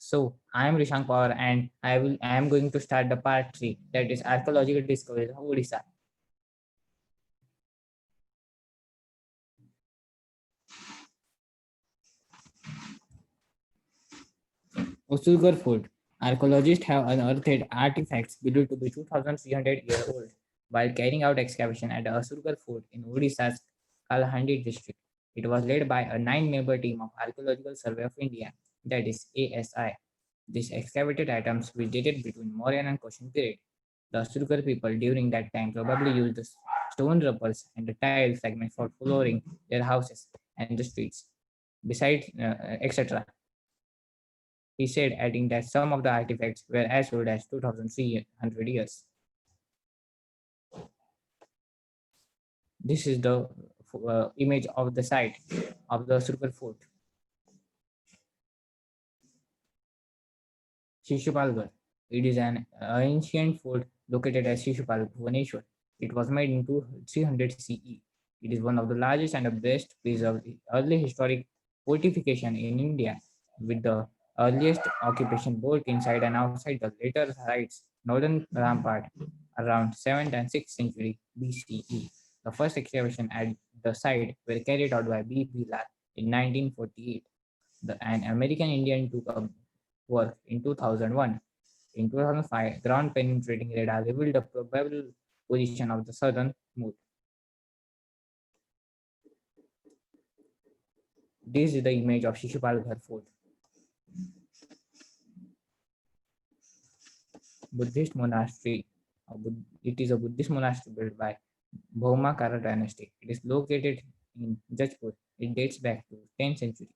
So I am Rishank Power and I am going to start the part 3, that is archaeological discoveries of Odisha. Osurghar Fort. Archaeologists have unearthed artifacts believed to be 2,300 years old while carrying out excavation at the Osurghar Fort in Odisha's Kalahandi district. It was led by a 9-member team of Archaeological Survey of India, that is ASI. These excavated items were dated between Mauryan and Koshin period. The Osurghar people during that time probably used the stone rubbers and the tile fragments for flooring their houses and the streets. Besides, etc. He said, adding that some of the artifacts were as old as 2,300 years. This is the image of the site of the Surkar Fort. Shishupalgarh. It is an ancient fort located at Shishupal, Bhubaneswar. It was made in 300 CE. It is one of the largest and the best preserved early historic fortification in India, with the earliest occupation both inside and outside the later sites northern rampart around 7th and 6th century BCE. The first excavation at the site were carried out by B. Bhilal in 1948. An American Indian took up work in 2001. In 2005, ground penetrating radar revealed the probable position of the southern moot. This is the image of Shishupalgarh Fort. Buddhist monastery. It is a Buddhist monastery built by Bhaumakara dynasty. It is located in Jajpur. It dates back to 10th century.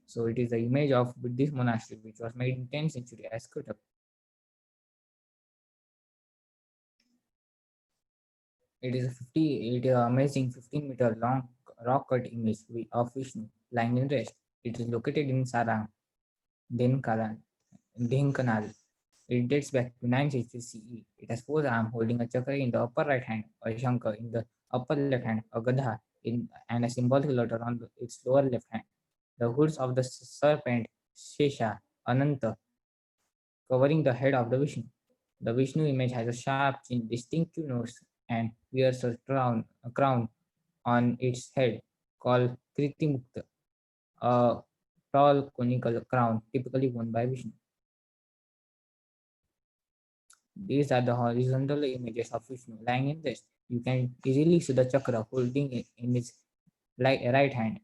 So it is the image of Buddhist monastery which was made in 10th century as Kutak. It is an amazing 15-meter long rock cut image of Vishnu lying in rest. It is located in Sarang, Denkalan, Dhenkanal. It dates back to 960 CE. It has four arms holding a chakra in the upper right hand, a shankar in the upper left hand, a gadha and a symbolic letter on its lower left hand. The hoods of the serpent, Shesha, Ananta, covering the head of the Vishnu. The Vishnu image has a sharp chin, distinctive nose, and wears a crown on its head called Kritimukta, a tall conical crown typically worn by Vishnu. These are the horizontal images of Vishnu lying in rest. You can easily see the chakra holding it in his right hand.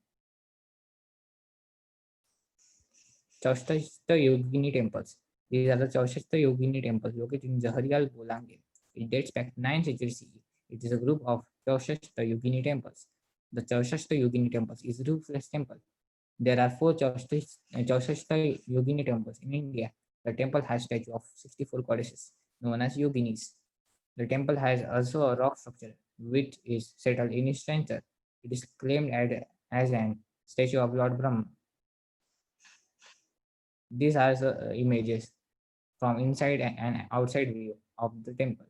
Chaustashta Yogini temples. These are the Chaustashta Yogini temples located in Jaharial, Bolangir. It dates back to 9th century CE. It is a group of Chaustashta Yogini temples. The Chaustashta Yogini temples is a roofless temple. There are four Chaustashta Yogini temples in India. The temple has statue of 64 goddesses known as yoginis. The temple has also a rock structure which is settled in its center. It is claimed as an statue of Lord Brahma. These are the images from inside and outside view of the temple.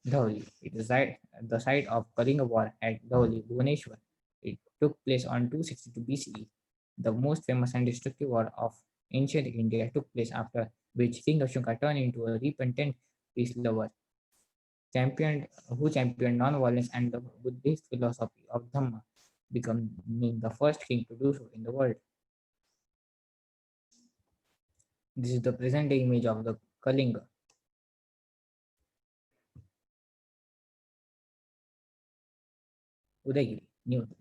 Dhauli. It is the site of Kalinga War at Dhauli, Bhubaneswar. It took place on 262 BCE. The most famous and destructive war of ancient India took place, after which King Ashoka turned into a repentant peace lover who championed non-violence and the Buddhist philosophy of Dhamma, becoming the first king to do so in the world. This is the present day image of the Kalinga. Udaygiri.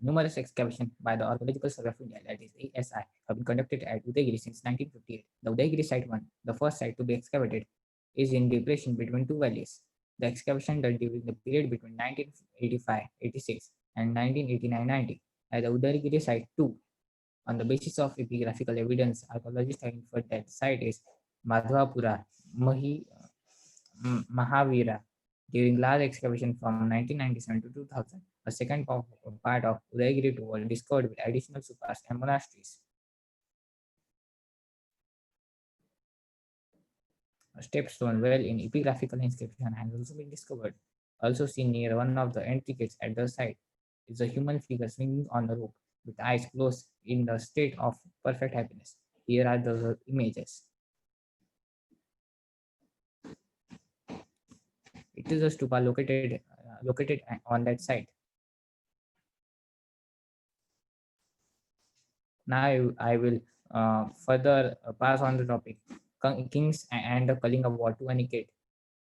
Numerous excavations by the Archaeological Survey of India, that is ASI, have been conducted at Udaygiri since 1958. The Udaygiri Site 1, the first site to be excavated, is in depression between two valleys. The excavation done during the period between 1985-86 and 1989-90 at the Udaygiri Site 2. On the basis of epigraphical evidence, archaeologists have inferred that the site is Madhvapura, Mahavira. During large excavation from 1997 to 2000, a second part of Udaygiri was discovered with additional supas and monasteries. A stepstone well in epigraphical inscription has also been discovered, also seen near one of the entry gates at the site. is a human figure swinging on the rope with eyes closed in the state of perfect happiness. Here are the images. It is a stupa located on that site. Now I will further pass on the topic. Kings and the Kalinga War to Aniket.